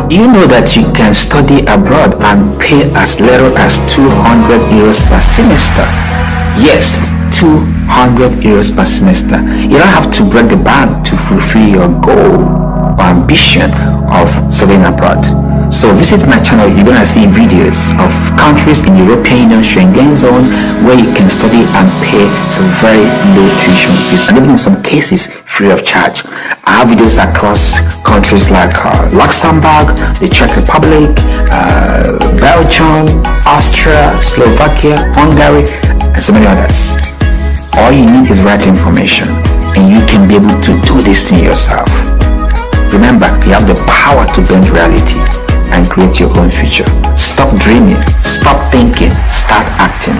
Do you know that you can study abroad and pay as little as 200 euros per semester? Yes, 200 euros per semester. You don't have to break the bank to fulfill your goal or ambition of studying abroad. So visit my channel. You're gonna see videos of countries in European Union, Schengen zone, where you can study and pay a very low tuition fees, and even in some cases free of charge. I have videos across countries like Luxembourg, the Czech Republic, Belgium, Austria, Slovakia, Hungary, and so many others. All you need is right information, and you can be able to do this thing yourself. Remember, you have the power to bend reality and create your own future. Stop dreaming, stop thinking, start acting.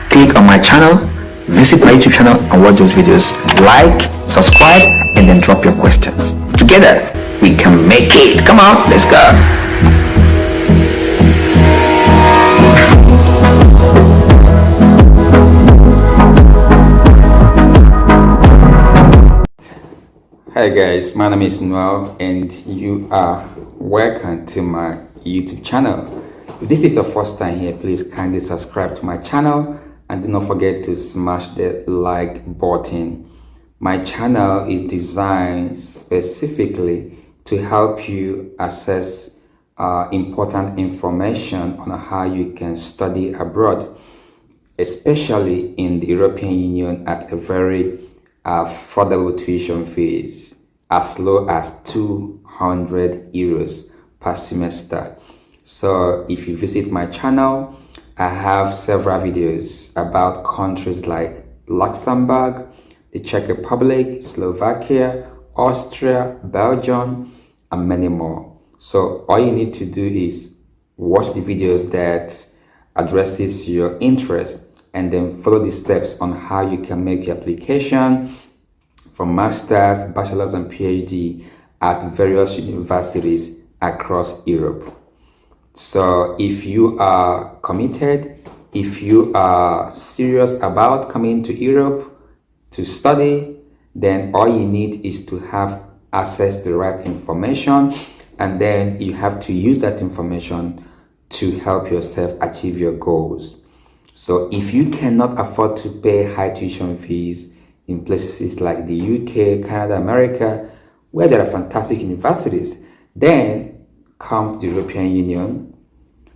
Click on my channel, visit my YouTube channel and watch those videos. Like, subscribe, and then drop your questions. Together, we can make it. Come on, let's go. Hi guys, my name is Noel and you are welcome to my YouTube channel. If this is your first time here, please kindly subscribe to my channel and do not forget to smash the like button. My channel is designed specifically to help you access important information on how you can study abroad, especially in the European Union at a very affordable tuition fees as low as 200 euros per semester. So if you visit my channel, I have several videos about countries like Luxembourg, the Czech Republic, Slovakia, Austria, Belgium, and many more. So all you need to do is watch the videos that addresses your interest and then follow the steps on how you can make your application for Masters, Bachelor's, and PhD at various universities across Europe. So if you are committed, if you are serious about coming to Europe to study, then all you need is to have access to the right information, and then you have to use that information to help yourself achieve your goals. So if you cannot afford to pay high tuition fees in places like the UK, Canada, America, where there are fantastic universities, then come to the European Union,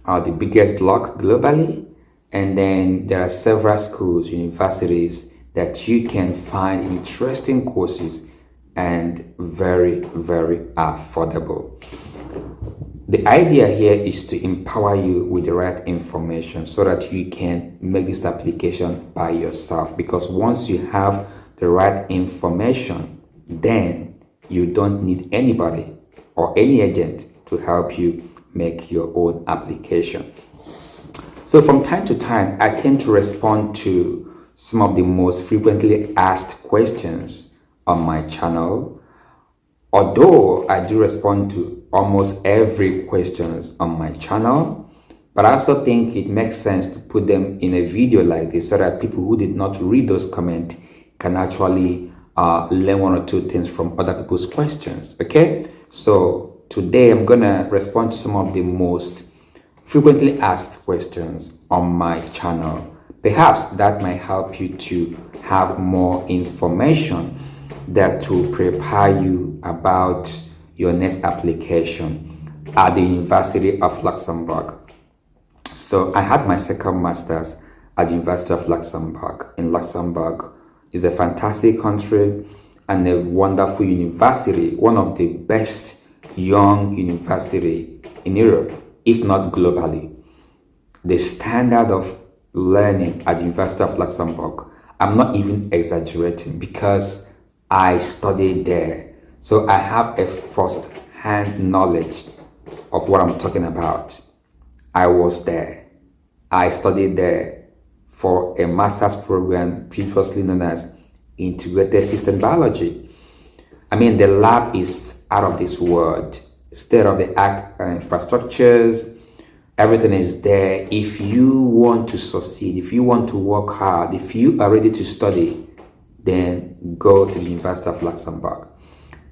the biggest bloc globally, and then there are several schools, universities that you can find interesting courses and very, very affordable. The idea here is to empower you with the right information so that you can make this application by yourself, because once you have the right information, then you don't need anybody or any agent to help you make your own application. So from time to time, I tend to respond to some of the most frequently asked questions on my channel. Although I do respond to almost every questions on my channel, but I also think it makes sense to put them in a video like this so that people who did not read those comments can actually learn one or two things from other people's questions. Okay, so today I'm gonna respond to some of the most frequently asked questions on my channel. Perhaps that might help you to have more information that will prepare you about your next application at the University of Luxembourg. So I had my second master's at the University of Luxembourg. In Luxembourg is a fantastic country and a wonderful university, one of the best young university in Europe, if not globally. The standard of learning at the University of Luxembourg, I'm not even exaggerating because I studied there. So I have a first-hand knowledge of what I'm talking about. I was there. I studied there for a master's program previously known as Integrated System Biology. I mean, the lab is out of this world. State-of-the-art infrastructures, everything is there. If you want to succeed, if you want to work hard, if you are ready to study, then go to the University of Luxembourg.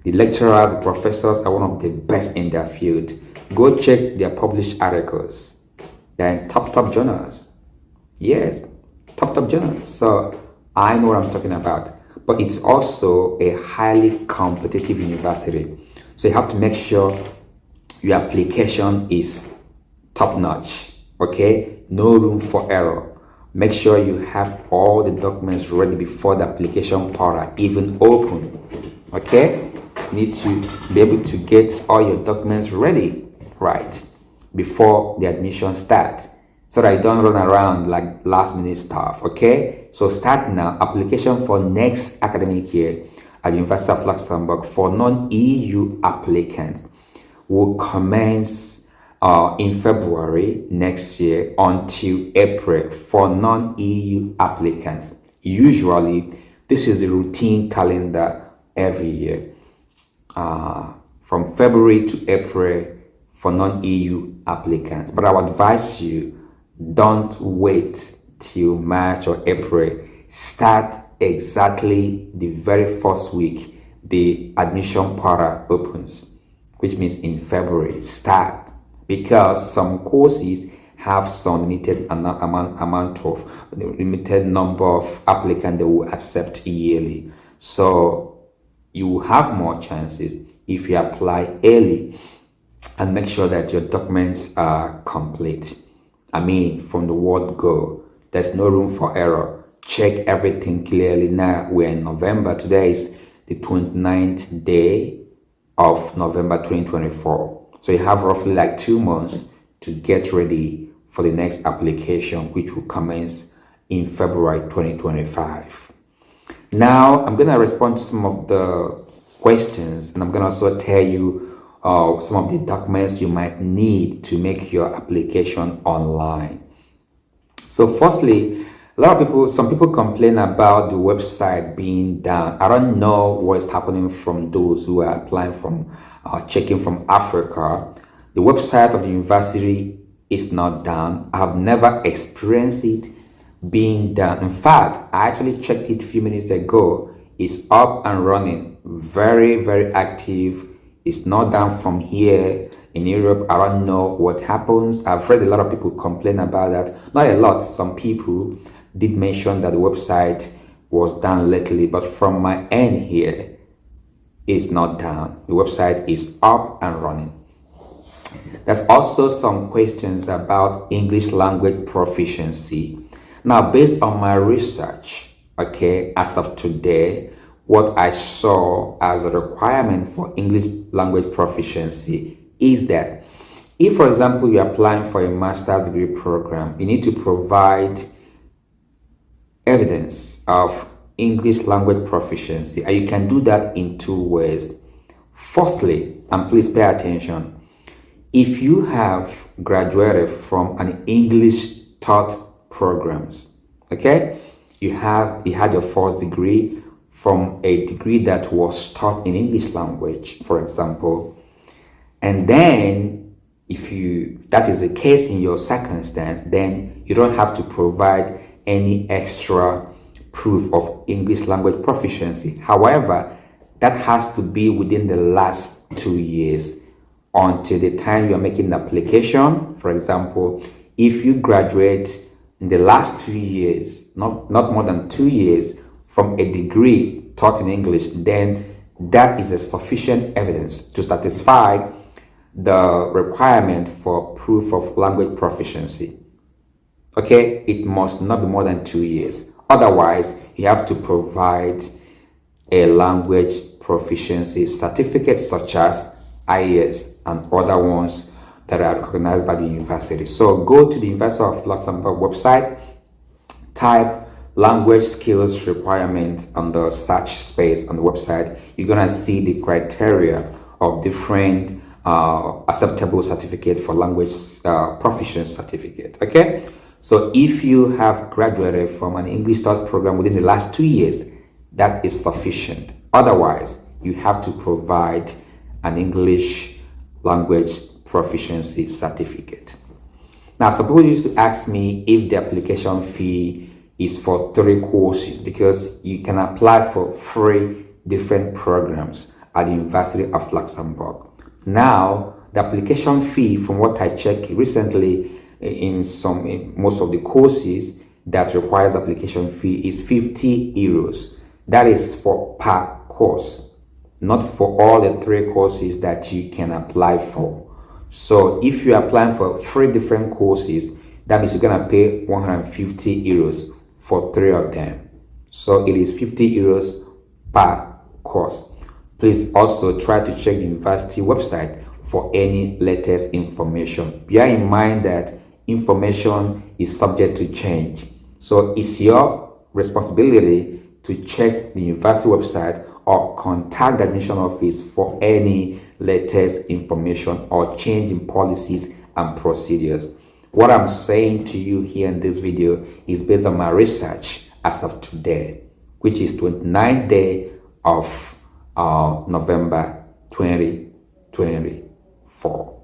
The lecturers, the professors are one of the best in their field. Go check their published articles. They're in top journals. Yes, top journals. So I know what I'm talking about. But it's also a highly competitive university. So you have to make sure your application is top notch. Okay, no room for error. Make sure you have all the documents ready before the application portal even open. Okay, you need to be able to get all your documents ready right before the admission starts, so that you don't run around like last minute stuff. Okay, so start now. Application for next academic year at the University of Luxembourg for non-EU applicants will commence in February next year until April for non-EU applicants. Usually, this is the routine calendar every year, from February to April for non-EU applicants. But I would advise you, don't wait till March or April. Start exactly the very first week the admission portal opens, which means in February. Start, because some courses have some limited limited number of applicants they will accept yearly. So you have more chances if you apply early and make sure that your documents are complete. I mean, from the word go, there's no room for error. Check everything clearly now. We're in November. Today is the 29th day of November 2024. So you have roughly like 2 months to get ready for the next application, which will commence in February 2025. Now, I'm going to respond to some of the questions, and I'm going to also tell you some of the documents you might need to make your application online. So firstly, some people complain about the website being down. I don't know what's happening from those who are applying from, checking from Africa. The website of the university is not down. I've never experienced it being down. In fact, I actually checked it a few minutes ago. It's up and running, very, very active. It's not down from here in Europe. I don't know what happens. I've read a lot of people complain about that. Not a lot. Some people did mention that the website was down lately, but from my end here, it's not down. The website is up and running. There's also some questions about English language proficiency. Now, based on my research, okay, as of today, what I saw as a requirement for English language proficiency is that if, for example, you're applying for a master's degree program, you need to provide evidence of English language proficiency, and you can do that in 2 ways. Firstly, and please pay attention, if you have graduated from an English taught programs, okay, you had your first degree from a degree that was taught in English language, for example, and then if that is the case in your circumstance, then you don't have to provide any extra proof of English language proficiency. However, that has to be within the last 2 years until the time you are making the application. For example, if you graduate in the last 2 years, not more than 2 years, from a degree taught in English, then that is a sufficient evidence to satisfy the requirement for proof of language proficiency. Okay, it must not be more than 2 years. Otherwise, you have to provide a language proficiency certificate such as IES and other ones that are recognized by the university. So go to the University of Luxembourg website, type language skills requirement on the search space on the website. You're gonna see the criteria of different acceptable certificate for language proficiency certificate. Okay, so if you have graduated from an English taught program within the last 2 years, that is sufficient. Otherwise, you have to provide an English language proficiency certificate. Now, some people used to ask me if the application fee is for 3 courses, because you can apply for 3 different programs at the University of Luxembourg. Now, the application fee, from what I checked recently, in most of the courses that requires application fee, is 50 euros. That is for per course, not for all the 3 courses that you can apply for. So if you're applying for 3 different courses, that means you're gonna pay 150 euros for 3 of them. So it is 50 euros per course. Please also try to check the university website for any latest information. Bear in mind that information is subject to change. So it's your responsibility to check the university website or contact the admission office for any latest information or change in policies and procedures. What I'm saying to you here in this video is based on my research as of today, which is 29th day of November 2024.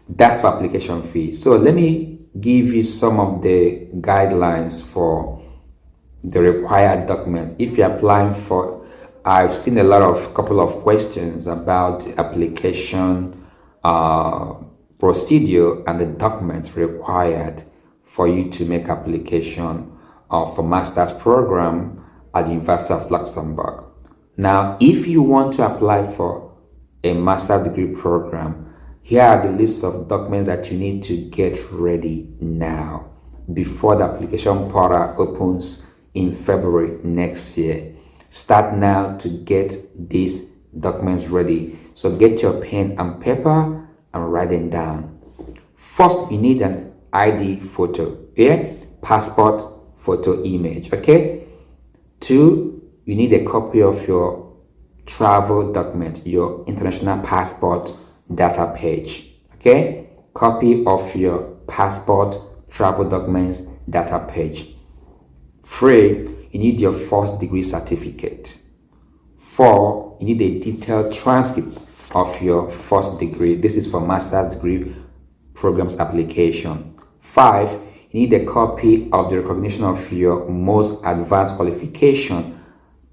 That's for application fee. So let me give you some of the guidelines for the required documents. If you're applying for, I've seen couple of questions about the application procedure and the documents required for you to make application for master's program at the University of Luxembourg. Now, if you want to apply for a master's degree program, here are the list of documents that you need to get ready now before the application portal opens in February next year. Start now to get these documents ready. So get your pen and paper and write them down. First, you need an ID photo, passport photo image, okay? 2, you need a copy of your travel document, your international passport data page, okay? Copy of your passport travel documents data page. 3, you need your first degree certificate. 4, you need a detailed transcript of your first degree. This is for master's degree programs application. 5, you need a copy of the recognition of your most advanced qualification,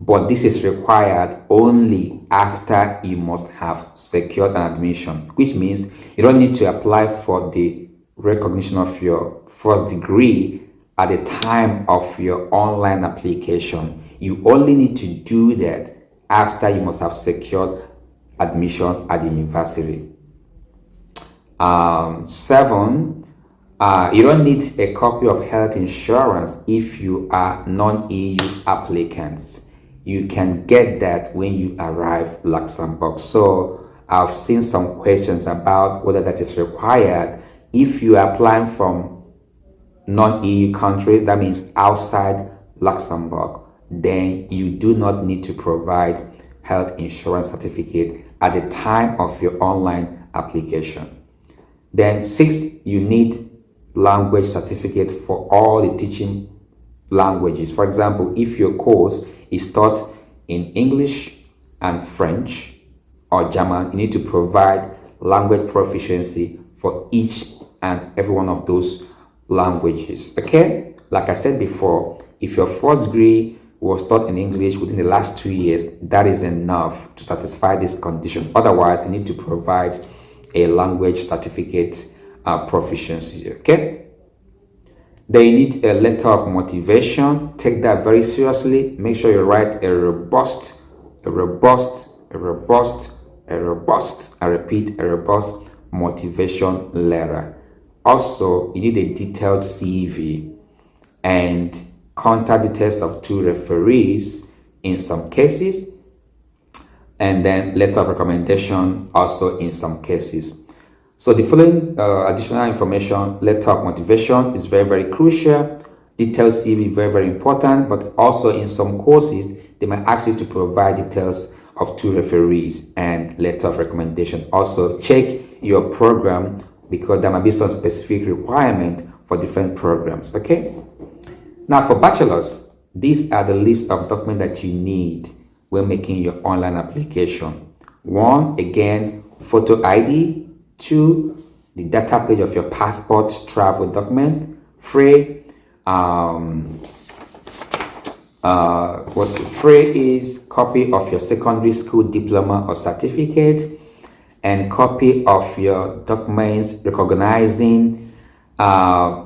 but this is required only after you must have secured an admission, which means you don't need to apply for the recognition of your first degree at the time of your online application. You only need to do that after you must have secured admission at the university. 7, you don't need a copy of health insurance if you are non-EU applicants. You can get that when you arrive Luxembourg. So I've seen some questions about whether that is required. If you are applying from non-EU countries, that means outside Luxembourg, then you do not need to provide health insurance certificate at the time of your online application. Then 6, you need language certificate for all the teaching languages. For example, if your course is taught in English and French or German, you need to provide language proficiency for each and every one of those languages, okay? Like I said before, if your first degree was taught in English within the last 2 years, that is enough to satisfy this condition. Otherwise, you need to provide a language certificate proficiency, okay? Then you need a letter of motivation. Take that very seriously. Make sure you write a robust, I repeat, a robust motivation letter. Also, you need a detailed CV and contact details of 2 referees in some cases, and then letter of recommendation also in some cases. So the following additional information: letter of motivation is very, very crucial. Detailed CV, very, very important, but also in some courses, they might ask you to provide details of 2 referees and letter of recommendation. Also, check your program because there might be some specific requirement for different programs, okay? Now for bachelors, these are the list of documents that you need when making your online application. 1, again, photo ID. 2, the data page of your passport travel document. 3, is copy of your secondary school diploma or certificate. and copy of your documents recognizing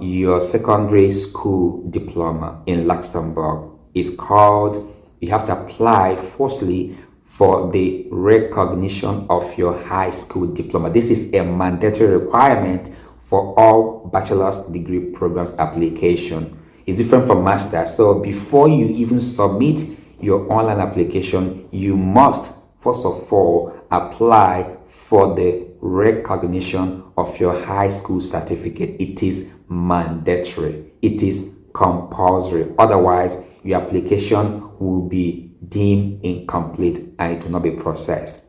your secondary school diploma in Luxembourg. Is called, you have to apply firstly for the recognition of your high school diploma. This is a mandatory requirement for all bachelor's degree programs application. It's different from master's. So before you even submit your online application, you must first of all apply for the recognition of your high school certificate. It is mandatory. It is compulsory. Otherwise, your application will be deemed incomplete and it will not be processed.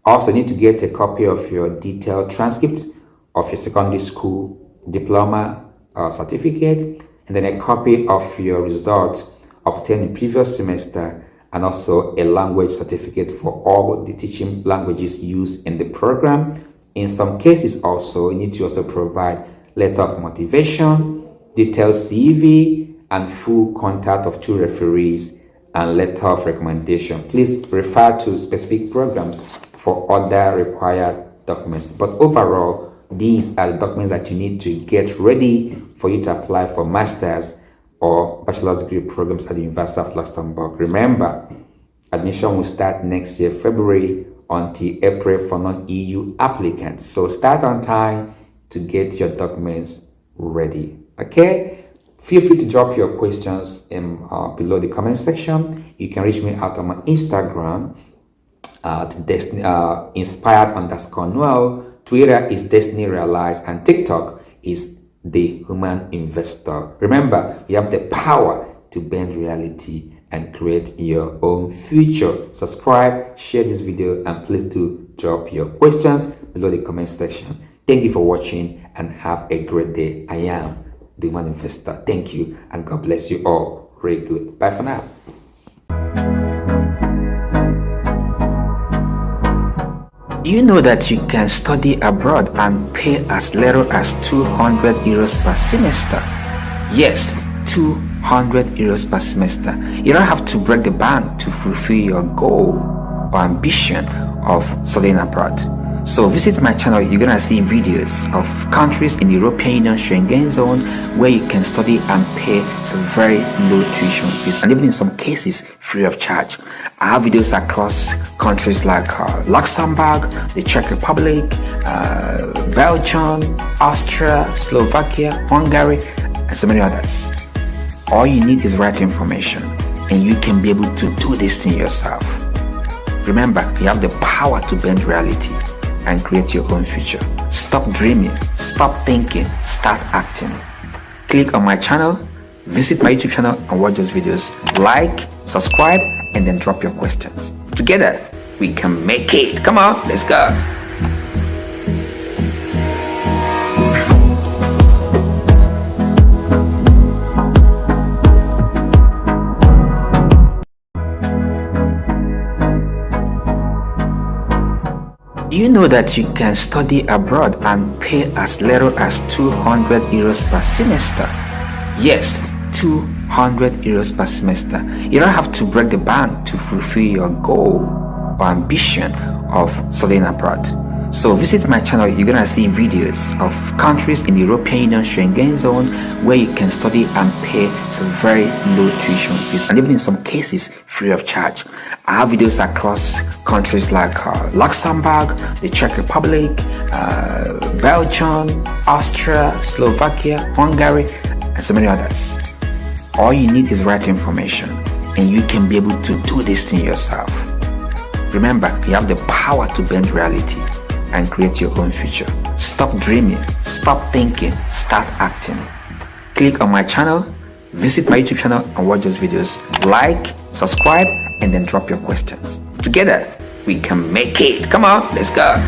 Also, you need to get a copy of your detailed transcript of your secondary school diploma certificate, and then a copy of your results obtained in previous semester, and also a language certificate for all the teaching languages used in the program. In some cases also, you need to also provide letter of motivation, detailed CV, and full contact of 2 referees and letter of recommendation. Please refer to specific programs for other required documents. But overall, these are the documents that you need to get ready for you to apply for master's or bachelor's degree programs at the University of Luxembourg. Remember, admission will start next year, February until April for non-EU applicants. So start on time to get your documents ready. Okay? Feel free to drop your questions below the comment section. You can reach me out on my Instagram at inspired_Noel. Twitter is Destiny Realized, and TikTok is The Human Investor. Remember, you have the power to bend reality and create your own future. Subscribe, share this video, and please do drop your questions below the comment section. Thank you for watching and have a great day. I am The Human Investor. Thank you, and God bless you all. Very good. Bye for now. Do you know that you can study abroad and pay as little as 200 euros per semester? Yes, 200 euros per semester. You don't have to break the bank to fulfill your goal or ambition of studying abroad. So visit my channel. You're gonna see videos of countries in the European Union Schengen zone where you can study and pay very low tuition fees, and even in some cases free of charge. I have videos across countries like Luxembourg, the Czech Republic, Belgium, Austria, Slovakia, Hungary, and so many others. All you need is right information, and you can be able to do this thing yourself. Remember, you have the power to bend reality and create your own future. Stop dreaming, stop thinking, start acting. Click on my channel, visit my YouTube channel and watch those videos. Like, subscribe, and then drop your questions. Together, we can make it. Come on, let's go. Do you know that you can study abroad and pay as little as 200 euros per semester? Yes, 200 euros per semester. You don't have to break the bank to fulfill your goal or ambition of studying abroad. So visit my channel. You're gonna see videos of countries in the European Union Schengen zone where you can study and pay very low tuition fees, and even in some cases free of charge. I have videos across countries like Luxembourg, the Czech Republic, Belgium, Austria, Slovakia, Hungary, and so many others. All you need is right information, and you can be able to do this thing yourself. Remember, you have the power to bend reality and create your own future. Stop dreaming, stop thinking, start acting. Click on my channel, visit my YouTube channel and watch those videos. Like, subscribe, and then drop your questions. Together, we can make it. Come on, let's go.